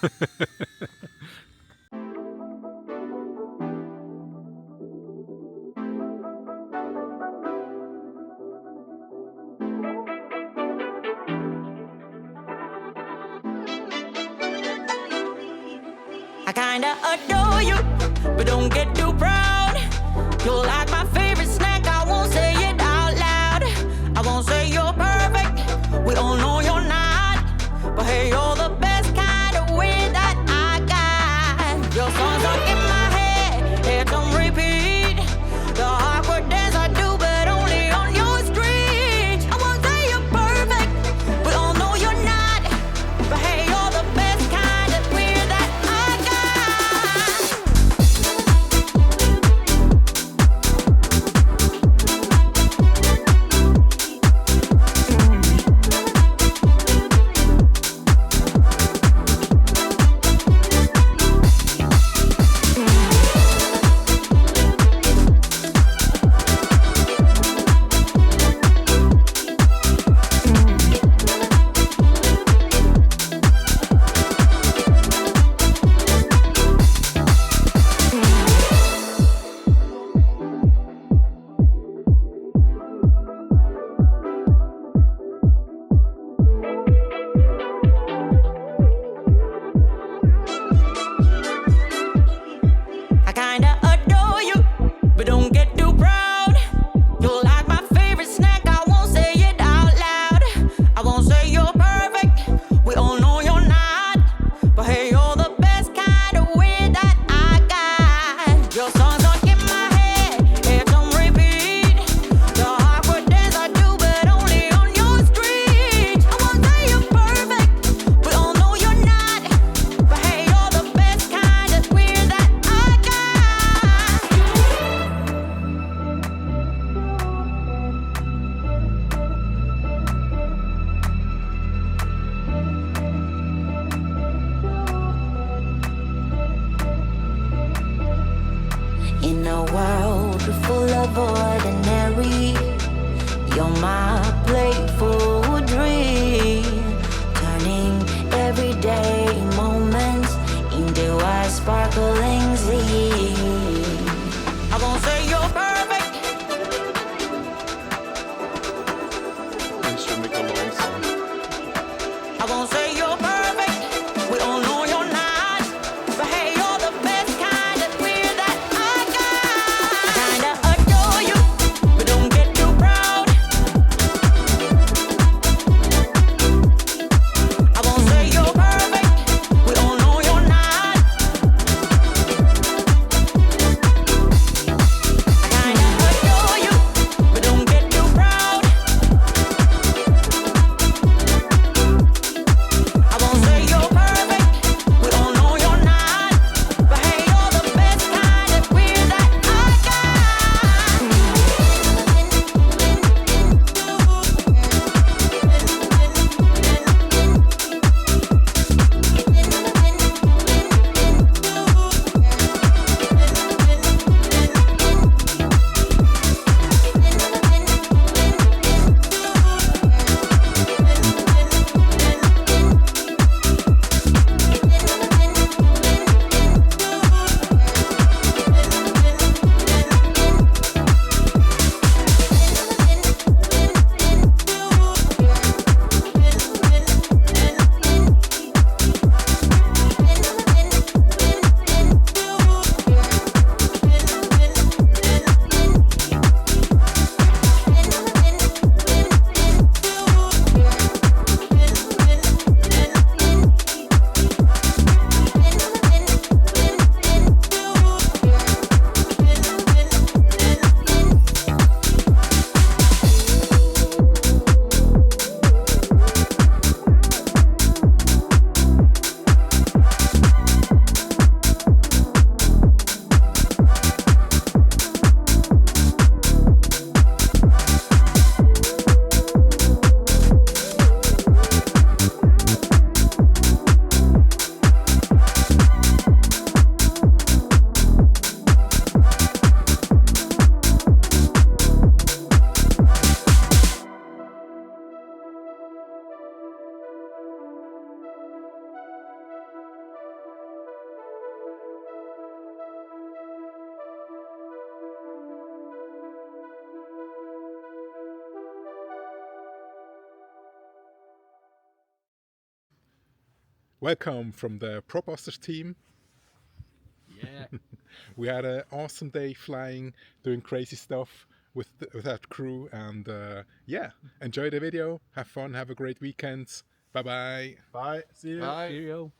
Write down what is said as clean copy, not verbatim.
I kinda adore you, but don't get too proud. You're like my favorite snack, I won't say it out loud. I won't say you're perfect, we all know you're not. But hey, you're the best kind of way that I got. Your songs are in my head, it's on repeat. The awkward dance I do, but only on your street. I won't say you're perfect, we all know you're not. But hey, you're the best kind of weird that I got. I kinda adore you, but don't get too proud. You're like my favorite snack, I won't say it out loud. I won't say you're perfect, we all know you're not. But hey, you're the best kind of way that I got. Your songs are in my head, it's on repeat. The awkward dance I do, but only on your street. I won't say you're perfect, we all know you're not. But hey, you're the best kind of weird that I got. In a world full of ordinary, you're my playful dream, turning everyday moments into a sparkling scene. I won't say you're perfect, This should make a long song. I won't say you're perfect, we all know you're not. But hey, you're the best kind of weird that I got. I kinda adore you, but don't get too proud. welcome from the PropBusters team. Yeah. We had an awesome day flying, doing crazy stuff with that crew, and yeah, enjoy the video, have fun, have a great weekend. Bye bye. Bye. See you. Cheerio.